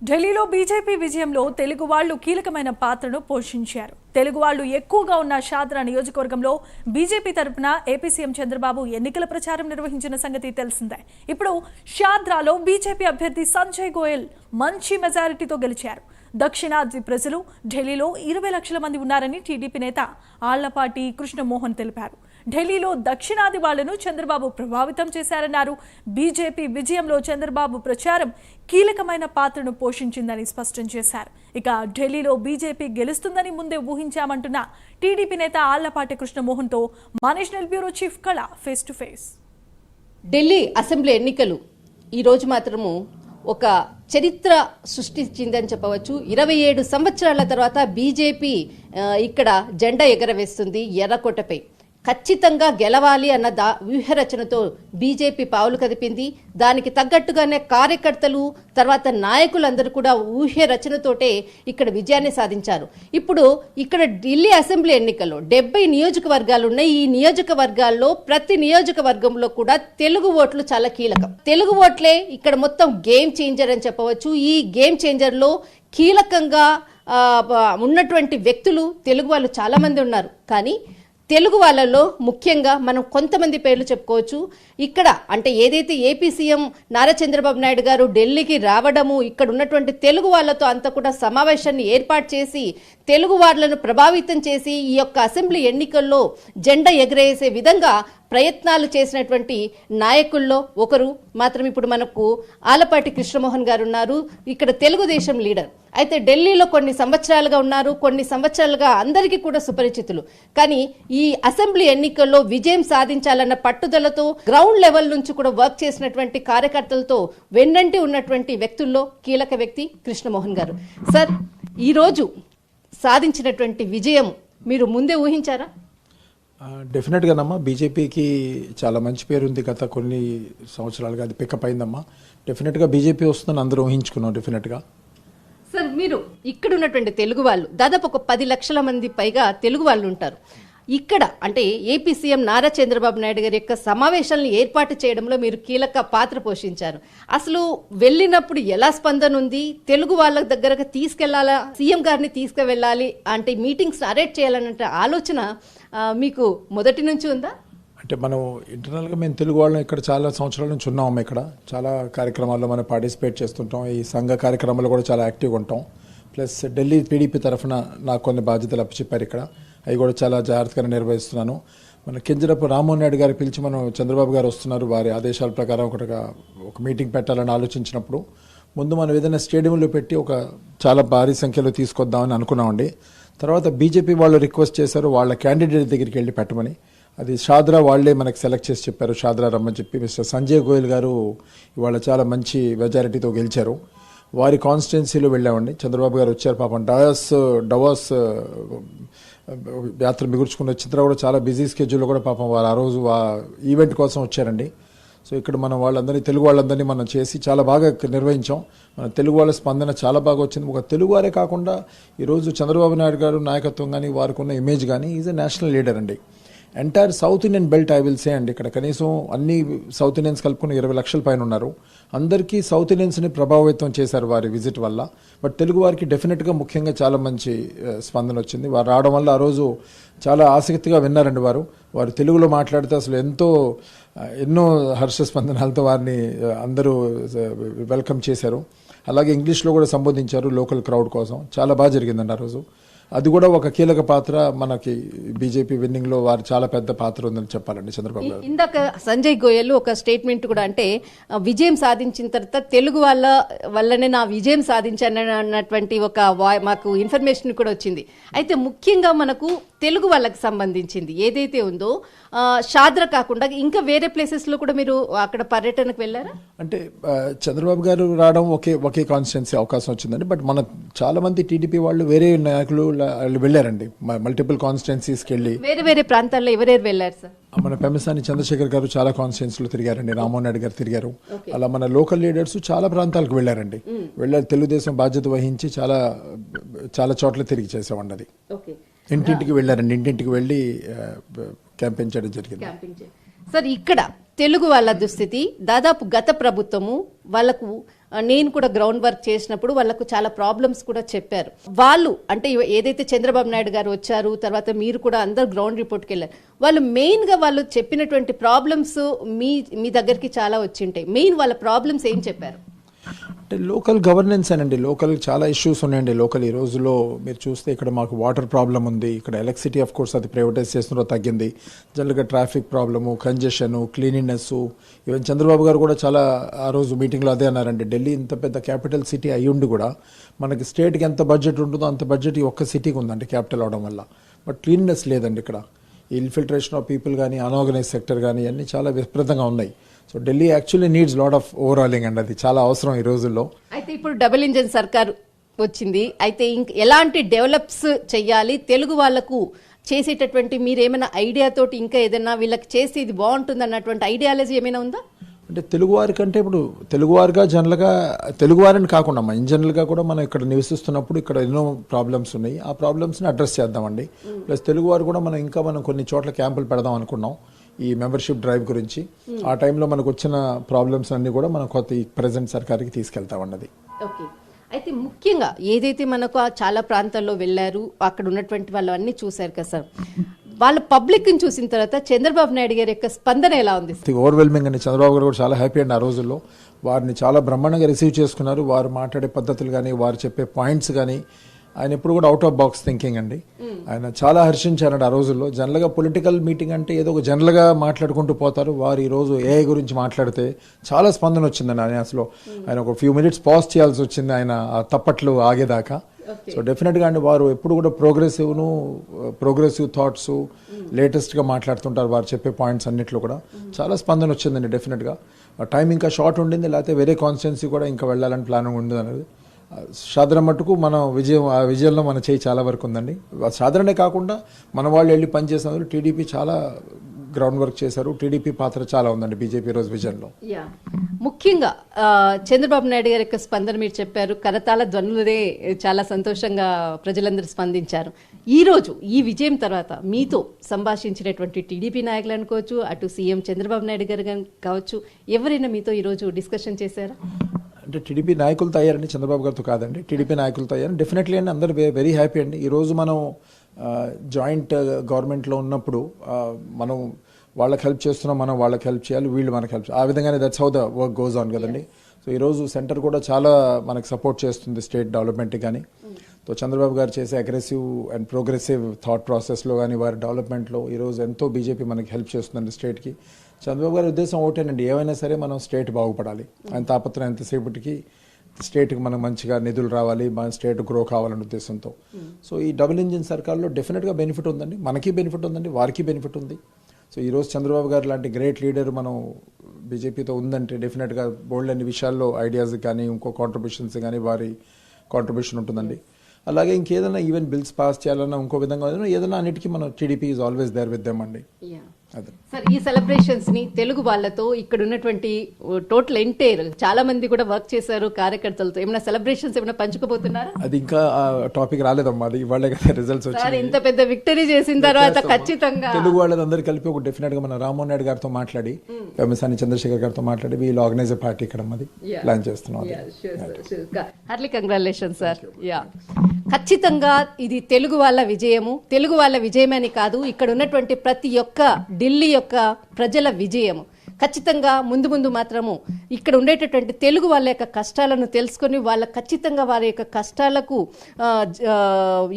ఢిల్లీలో బీజేపీ విజయంలో తెలుగు వాళ్లు కీలకమైన పాత్రను పోషించారు. తెలుగు వాళ్లు ఎక్కువగా ఉన్న షాద్రా నియోజకవర్గంలో బీజేపీ తరపున ఏపీ సీఎం చంద్రబాబు ఎన్నికల ప్రచారం నిర్వహించిన సంగతి తెలిసిందే. ఇప్పుడు షాద్రాలో బీజేపీ అభ్యర్థి సంజయ్ గోయల్ మంచి మెజారిటీతో గెలిచారు. దక్షిణాది ప్రజలు ఢిల్లీలో 20 లక్షల మంది ఉన్నారని టీడీపీ నేత ఆళ్లపాటి కృష్ణమోహన్ తెలిపారు. ఢిల్లీలో దక్షిణాది వాళ్లను చంద్రబాబు ప్రభావితం చేశారన్నారు. బీజేపీ విజయంలో చంద్రబాబు ప్రచారం కీలకమైన పాత్రను పోషించిందని స్పష్టం చేశారు. ఇక ఢిల్లీలో బీజేపీ గెలుస్తుందని ముందే ఊహించామంటున్న టీడీపీ నేత ఆళ్లపాటి కృష్ణమోహన్తో మా నేషనల్ బ్యూరో చీఫ్ కళ face to face. Delhi assembly ఎన్నికలు ఈరోజు మాత్రము ఒక చరిత్ర సృష్టించిందని చెప్పవచ్చు. 27 సంవత్సరాల తర్వాత బీజేపీ ఇక్కడ జెండా ఎగరవేస్తుంది ఎర్రకోటపై. ఖచ్చితంగా గెలవాలి అన్న వ్యూహరచనతో బీజేపీ పావులు కదిపింది. దానికి తగ్గట్టుగానే కార్యకర్తలు తర్వాత నాయకులందరూ కూడా ఊహ్యరచనతోటే ఇక్కడ విజయాన్ని సాధించారు. ఇప్పుడు ఇక్కడ ఢిల్లీ అసెంబ్లీ ఎన్నికల్లో 70 నియోజకవర్గాలు ఉన్నాయి. ఈ నియోజకవర్గాల్లో ప్రతి నియోజకవర్గంలో కూడా తెలుగు ఓట్లు చాలా కీలకం. తెలుగు ఓట్లే ఇక్కడ మొత్తం గేమ్ చేంజర్ అని చెప్పవచ్చు. ఈ గేమ్ చేంజర్ లో కీలకంగా ఉన్నటువంటి వ్యక్తులు తెలుగు వాళ్ళు చాలా మంది ఉన్నారు. కానీ తెలుగు వాళ్ళలో ముఖ్యంగా మనం కొంతమంది పేర్లు చెప్పుకోవచ్చు. ఇక్కడ అంటే ఏదైతే ఏపీ సీఎం నారా చంద్రబాబు నాయుడు గారు ఢిల్లీకి రావడము, ఇక్కడ ఉన్నటువంటి తెలుగు వాళ్ళతో అంతా కూడా సమావేశాన్ని ఏర్పాటు చేసి తెలుగు వాళ్ళను ప్రభావితం చేసి ఈ యొక్క అసెంబ్లీ ఎన్నికల్లో జెండా ఎగరేసే విధంగా ప్రయత్నాలు చేసినటువంటి నాయకుల్లో ఒకరు మాత్రం ఇప్పుడు మనకు ఆళ్లపాటి కృష్ణమోహన్ గారు ఉన్నారు. ఇక్కడ తెలుగుదేశం లీడర్. అయితే ఢిల్లీలో కొన్ని సంవత్సరాలుగా ఉన్నారు, కొన్ని సంవత్సరాలుగా అందరికీ కూడా సుపరిచితులు. కానీ ఈ అసెంబ్లీ ఎన్నికల్లో విజయం సాధించాలన్న పట్టుదలతో గ్రౌండ్ లెవెల్ నుంచి కూడా వర్క్ చేసినటువంటి కార్యకర్తలతో వెన్నంటి ఉన్నటువంటి వ్యక్తుల్లో కీలక వ్యక్తి కృష్ణమోహన్ గారు. సార్, ఈరోజు సాధించినటువంటి విజయం మీరు ముందే ఊహించారా? డెఫినెట్గానమ్మా, బీజేపీకి చాలా మంచి పేరు ఉంది. గత కొన్ని సంవత్సరాలుగా అది పికప్ అయిందమ్మా. డెఫినెట్గా బీజేపీ వస్తుందని అందరూ ఊహించుకున్నాం. డెఫినెట్గా సార్, మీరు ఇక్కడ ఉన్నటువంటి తెలుగు వాళ్ళు దాదాపు ఒక 10 లక్షల మంది పైగా తెలుగు వాళ్ళు ఉంటారు. ఇక్కడ అంటే ఏపీ సీఎం నారా చంద్రబాబు నాయుడు గారి యొక్క సమావేశాలను ఏర్పాటు చేయడంలో మీరు కీలక పాత్ర పోషించారు. అసలు వెళ్ళినప్పుడు ఎలా స్పందన ఉంది? తెలుగు వాళ్ళ దగ్గరకు తీసుకెళ్లాలా, సీఎం గారిని తీసుకువెళ్ళాలి అంటే మీటింగ్స్ అరేంజ్ చేయాలన్న ఆలోచన మీకు మొదటి నుంచి ఉందా? అంటే మనం ఇంటర్నల్గా మేము తెలుగు వాళ్ళం ఇక్కడ చాలా సంవత్సరాల నుంచి ఉన్నాము. ఇక్కడ చాలా కార్యక్రమాల్లో మనం పార్టిసిపేట్ చేస్తుంటాం. ఈ సంఘ కార్యక్రమాల్లో కూడా చాలా యాక్టివ్గా ఉంటాం. ప్లస్ ఢిల్లీ టీడీపీ తరఫున నాకు కొన్ని బాధ్యతలు అప్పచెప్పారు. ఇక్కడ అవి కూడా చాలా జాగ్రత్తగా నిర్వహిస్తున్నాను. మన కింజరపు రామ్మోహన్ నాయుడు గారు పిలిచి మనం చంద్రబాబు గారు వస్తున్నారు, వారి ఆదేశాల ప్రకారం ఒక మీటింగ్ పెట్టాలని ఆలోచించినప్పుడు ముందు మనం ఏదైనా స్టేడియంలో పెట్టి ఒక చాలా భారీ సంఖ్యలో తీసుకొద్దామని అనుకున్నామండి. తర్వాత బీజేపీ వాళ్ళు రిక్వెస్ట్ చేశారు వాళ్ళ క్యాండిడేట్ దగ్గరికి వెళ్ళి పెట్టమని. అది షాద్రా వాళ్లే మనకు సెలెక్ట్ చేసి చెప్పారు. షాద్రా రమ్మని చెప్పి మిస్టర్ సంజయ్ గోయల్ గారు ఇవాళ చాలా మంచి మెజారిటీతో గెలిచారు. వారి కాన్స్టిట్యున్సీలో వెళ్ళామండి. చంద్రబాబు గారు వచ్చారు. పాపం డవాస్ యాత్ర మిగుర్చుకుని వచ్చిన తర్వాత కూడా చాలా బిజీ స్కెడ్యూల్లో కూడా పాపం వారు ఆ రోజు ఈవెంట్ కోసం వచ్చారండి. సో ఇక్కడ మనం వాళ్ళందరినీ తెలుగు వాళ్ళందరినీ మనం చేసి చాలా బాగా నిర్వహించాం. మన తెలుగు వాళ్ళ స్పందన చాలా బాగా వచ్చింది. ఒక తెలుగువారే కాకుండా ఈరోజు చంద్రబాబు నాయుడు గారు నాయకత్వం కానీ వారికి ఉన్న ఇమేజ్ కానీ ఈజ్ ఎ నేషనల్ లీడర్ అండి. Entire south Indian belt I will say అండి. ఇక్కడ కనీసం అన్ని సౌత్ ఇండియన్స్ కలుపుకుని 20 లక్షల పైన ఉన్నారు. అందరికీ సౌత్ ఇండియన్స్ని ప్రభావితం చేశారు వారి విజిట్ వల్ల. బట్ తెలుగు వారికి డెఫినెట్గా ముఖ్యంగా చాలా మంచి స్పందన వచ్చింది. వారు రావడం వల్ల ఆ రోజు చాలా ఆసక్తిగా విన్నారండి. వారు తెలుగులో మాట్లాడితే అసలు ఎన్నో హర్ష స్పందనాలతో వారిని అందరూ వెల్కమ్ చేశారు. అలాగే ఇంగ్లీష్లో కూడా సంబోధించారు లోకల్ క్రౌడ్ కోసం. చాలా బాగా జరిగిందండి ఆ రోజు. అది కూడా ఒక కీలక పాత్ర మనకి బీజేపీ విన్నింగ్ లో వారు చాలా పెద్ద పాత్ర ఉందని చెప్పాలండి చంద్రబాబు గారు. ఇందాక సంజయ్ గోయల్ ఒక స్టేట్మెంట్ కూడా అంటే విజయం సాధించిన తర్వాత తెలుగు వల్లనే నా విజయం సాధించాను అన్నటువంటి ఒక మాకు ఇన్ఫర్మేషన్ కూడా వచ్చింది. అయితే ముఖ్యంగా మనకు తెలుగు వాళ్ళకి సంబంధించింది ఏదైతే ఉందో షాద్రా కాకుండా ఇంకా వేరే ప్లేసెస్ లో కూడా మీరు అక్కడ పర్యటనకు వెళ్ళారా? అంటే చంద్రబాబు గారు రావడం ఒకే కాన్స్టిట్యున్సీ అవకాశం వచ్చిందండి. బట్ మన చాలా మంది టీడీపీ వాళ్ళు వేరే నాయకులు వెళ్ళారండి. మల్టిపుల్ కాన్స్టిట్యున్సీస్కి వెళ్ళి వేరే ప్రాంతాల్లో ఎవరెవరు వెళ్ళారు సార్? మన పెమ్మసాని చంద్రశేఖర్ గారు చాలా కాన్స్టిట్యున్సీలో తిరిగారండి. రామ్మోహన్ నాయుడు గారు తిరిగారు. అలా మన లోకల్ లీడర్స్ చాలా ప్రాంతాలకు వెళ్ళారండి. వెళ్ళారు. తెలుగుదేశం బాధ్యత వహించి చాలా చోట్ల తిరిగి చేసామండి. అది ఇంటింటికి వెళ్ళారండి. ఇంటింటికి వెళ్ళి క్యాంపెయిన్ చేయడం జరిగింది. సార్, ఇక్కడ తెలుగు వాళ్ళ దుస్థితి దాదాపు గత ప్రభుత్వము వాళ్ళకు నేను కూడా గ్రౌండ్ వర్క్ చేసినప్పుడు వాళ్ళకు చాలా ప్రాబ్లమ్స్ కూడా చెప్పారు. వాళ్ళు అంటే ఏదైతే చంద్రబాబు నాయుడు గారు వచ్చారు, తర్వాత మీరు కూడా అందరు గ్రౌండ్ రిపోర్ట్కి వెళ్ళారు, వాళ్ళు మెయిన్గా వాళ్ళు చెప్పినటువంటి ప్రాబ్లమ్స్ మీ దగ్గరికి చాలా వచ్చింటాయి. మెయిన్ వాళ్ళ ప్రాబ్లమ్స్ ఏం చెప్పారు అంటే లోకల్ గవర్నెన్స్ అనండి. లోకల్ చాలా ఇష్యూస్ ఉన్నాయండి. లోకల్ ఈ రోజుల్లో మీరు చూస్తే ఇక్కడ మాకు వాటర్ ప్రాబ్లం ఉంది, ఇక్కడ ఎలక్ట్రిసిటీ ఆఫ్ కోర్స్ అది ప్రైవేటైజ్ చేస్తున్న తగ్గింది, జనరల్గా traffic problem, congestion, cleanliness. Even Chandrababu గారు కూడా చాలా ఆ రోజు మీటింగ్లో అదే అన్నారండి. ఢిల్లీ ఇంత పెద్ద క్యాపిటల్ సిటీ అయ్యుండి కూడా మనకి స్టేట్కి ఎంత బడ్జెట్ ఉంటుందో అంత బడ్జెట్ ఈ ఒక్క సిటీకి ఉందండి క్యాపిటల్ అవడం వల్ల. బట్ క్లీన్నెస్ లేదండి ఇక్కడ. ఈ ఇన్ఫిల్ట్రేషన్ ఆఫ్ పీపుల్ కానీ, అన్ఆర్గనైజ్ సెక్టర్ కానీ అన్నీ చాలా విపరీతంగా ఉన్నాయి. So Delhi actually needs lot of overhauling అండి. అది చాలా అవసరం ఈ రోజుల్లో. అయితే ఇప్పుడు డబుల్ ఇంజన్ సర్కార్ వచ్చింది. అయితే ఎలాంటి డెవలప్స్ చెయ్యాలి తెలుగు వాళ్లకు చేసేటటువంటి మీరేమైనా ఐడియా తోటి ఇంకా ఏదైనా వీళ్ళకి చేస్తే ఇది బాగుంటుంది అన్నటువంటి ఐడియాలజీ ఏమైనా ఉందా? అంటే తెలుగువారి కంటే ఇప్పుడు తెలుగువారిగా జనరల్గా తెలుగువారిని కాకుండా ఇన్ జనరల్గా కూడా మనం ఇక్కడ నివసిస్తున్నప్పుడు ఇక్కడ ఎన్నో ప్రాబ్లమ్స్ ఉన్నాయి. ఆ ప్రాబ్లమ్స్ని అడ్రస్ చేద్దామండి. ప్లస్ తెలుగువారు కూడా మనం కొన్ని చోట్ల క్యాంపులు పెడదాం అనుకున్నాం ఈ మెంబర్షిప్ డ్రైవ్ గురించి. ఆ టైంలో మనకు వచ్చిన ప్రాబ్లమ్స్ అన్ని కూడా మనం కొత్త ప్రెసెంట్ సర్కార్కి తీసుకెళ్తామన్నది. ఓకే. అయితే ముఖ్యంగా ఏదైతే మనకు చాలా ప్రాంతాల్లో వెళ్ళారు, అక్కడ ఉన్నటువంటి వాళ్ళు అన్ని చూశారు కదా సార్, వాళ్ళ పబ్లిక్ ని చూసిన తర్వాత చంద్రబాబు నాయుడు గారి యొక్క స్పందన ఎలా ఉంది? ఓవర్వెల్మింగ్ అండి. చంద్రబాబు గారు కూడా చాలా హ్యాపీ అండి. ఆ రోజుల్లో వారిని చాలా బ్రహ్మాండంగా రిసీవ్ చేసుకున్నారు. వారు మాట్లాడే పద్ధతులు కానీ, వారు చెప్పే పాయింట్స్ కానీ, ఆయన ఎప్పుడు కూడా అవుట్ ఆఫ్ బాక్స్ థింకింగ్ అండి. ఆయన చాలా హర్షించారండి ఆ రోజుల్లో. జనరల్గా పొలిటికల్ మీటింగ్ అంటే ఏదో ఒక జనరల్గా మాట్లాడుకుంటూ పోతారు. వారు ఈరోజు ఏఐ గురించి మాట్లాడితే చాలా స్పందన వచ్చిందండి. ఆయన ఒక ఫ్యూ మినిట్స్ పాజ్ చేయాల్సి వచ్చింది ఆయన ఆ తప్పట్లు ఆగేదాకా. సో డెఫినెట్గా అండి వారు ఎప్పుడు కూడా ప్రోగ్రెసివ్ థాట్స్ లేటెస్ట్గా మాట్లాడుతుంటారు. వారు చెప్పే పాయింట్స్ అన్నిట్లో కూడా చాలా స్పందన వచ్చిందండి. డెఫినెట్గా టైం ఇంకా షార్ట్ ఉండింది, లేకపోతే వేరే కాన్స్టిట్యున్సీ కూడా ఇంకా వెళ్ళాలని ప్లానింగ్ ఉంది అనేది. సాధారణ మట్టుకు మనం ఆ విజయంలో మన చేయి చాలా వరకు ఉందండి. సాధారణే కాకుండా మన వాళ్ళు వెళ్ళి పనిచేసినందుకు టీడీపీ చాలా గ్రౌండ్ వర్క్ చేశారు. టీడీపీ పాత్ర చాలా ఉందండి బీజేపీ రోజు విజయంలో. ముఖ్యంగా చంద్రబాబు నాయుడు గారి యొక్క స్పందన మీరు చెప్పారు, కరతాళ ధ్వనులనే చాలా సంతోషంగా ప్రజలందరూ స్పందించారు. ఈ రోజు ఈ విజయం తర్వాత మీతో సంభాషించినటువంటి టీడీపీ నాయకులు అనుకోవచ్చు, అటు సీఎం చంద్రబాబు నాయుడు గారు కావచ్చు, ఎవరైనా మీతో ఈ రోజు డిస్కషన్ చేశారా? అంటే టీడీపీ నాయకులతో అయ్యారండి, చంద్రబాబు గారితో కాదండి. టీడీపీ నాయకులతో అయ్యారు. డెఫినెట్లీ అండి అందరూ వెరీ హ్యాపీ అండి. ఈరోజు మనం జాయింట్ గవర్నమెంట్లో ఉన్నప్పుడు మనం వాళ్ళకి హెల్ప్ చేస్తున్నాం, మనం వాళ్ళకి హెల్ప్ చేయాలి, వీళ్ళు మనకి హెల్ప్ చేయాలి. ఆ విధంగానే that's how the work goes on కదండి. సో ఈరోజు సెంటర్ కూడా చాలా మనకు సపోర్ట్ చేస్తుంది స్టేట్ డెవలప్మెంట్కి కానీ. సో చంద్రబాబు గారు చేసే అగ్రెసివ్ అండ్ ప్రోగ్రెసివ్ థాట్ ప్రాసెస్లో కానీ వారి డెవలప్మెంట్లో ఈరోజు ఎంతో బీజేపీ మనకి హెల్ప్ చేస్తుందండి స్టేట్కి. చంద్రబాబు గారి ఉద్దేశం ఒకటేనండి, ఏమైనా సరే మనం స్టేట్ బాగుపడాలి. ఆయన తాపత్రయం ఎంతసేపటికి స్టేట్కి మనం మంచిగా నిధులు రావాలి, మన స్టేట్ గ్రో కావాలనే ఉద్దేశంతో. సో ఈ డబుల్ ఇంజిన్ సర్కార్లో డెఫినెట్గా బెనిఫిట్ ఉందండి. మనకి బెనిఫిట్ ఉందండి, వారికి బెనిఫిట్ ఉంది. సో ఈరోజు చంద్రబాబు గారు లాంటి గ్రేట్ లీడర్ మనం బీజేపీతో ఉందంటే డెఫినెట్గా బోల్డ్ అన్ని విషయాల్లో ఐడియాస్ కానీ, ఇంకో కాంట్రిబ్యూషన్స్ కానీ వారి కాంట్రిబ్యూషన్ ఉంటుందండి. అలాగే ఇంకేదైనా ఈవెన్ బిల్స్ పాస్ చేయాలన్నా ఇంకో విధంగా ఏదైనా అన్నిటికీ మనం TDP is always there with them అండి. సార్, ఈ సెలబ్రేషన్స్ ని తెలుగు వాళ్ళతో ఇక్కడ ఉన్నటువంటి టోటల్ ఎంటైర్ చాలా మంది కూడా వర్క్ చేశారు కార్యకర్తలతో, ఏమైనా సెలబ్రేషన్స్ ఏమైనా పంచుకోబోతున్నారా? అది ఇంకా టాపిక్ రాలేదమ్మా, అది ఇవాళ కదా రిజల్ట్స్ వచ్చాయి. ఇంత పెద్ద విక్టరీ చేసిన తర్వాత ఖచ్చితంగా తెలుగు వాళ్ళందరూ కలిపి ఒక డెఫినెట్ గా మన రామ్మోహన్ నాయుడు గారితో మాట్లాడి, పెమ్మసాని చంద్రశేఖర్ గారితో మాట్లాడి వీళ్ళు ఆర్గనైజ్ పార్టీ ఇక్కడ మాది ప్లాన్ చేస్తున్నాం. Heartily congratulation sir. ఖచ్చితంగా ఇది తెలుగు వాళ్ళ విజయము. తెలుగు వాళ్ళ విజయమని కాదు, ఇక్కడ ఉన్నటువంటి ప్రతి ఒక్క ఢిల్లీ యొక్క ప్రజల విజయము. ఖచ్చితంగా ముందు మాత్రము ఇక్కడ ఉండేటటువంటి తెలుగు వాళ్ళ యొక్క కష్టాలను తెలుసుకొని వాళ్ళ ఖచ్చితంగా వారి యొక్క కష్టాలకు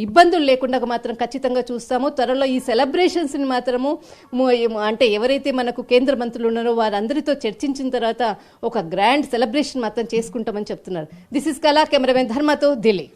ఇబ్బందులు లేకుండా మాత్రం ఖచ్చితంగా చూస్తాము. త్వరలో ఈ సెలబ్రేషన్స్ని మాత్రము అంటే ఎవరైతే మనకు కేంద్ర మంత్రులు ఉన్నారో వారందరితో చర్చించిన తర్వాత ఒక గ్రాండ్ సెలబ్రేషన్ మాత్రం చేసుకుంటామని చెప్తున్నారు. దిస్ ఇస్ కళా, కెమెరామెన్ ధర్మతో ఢిల్లీ.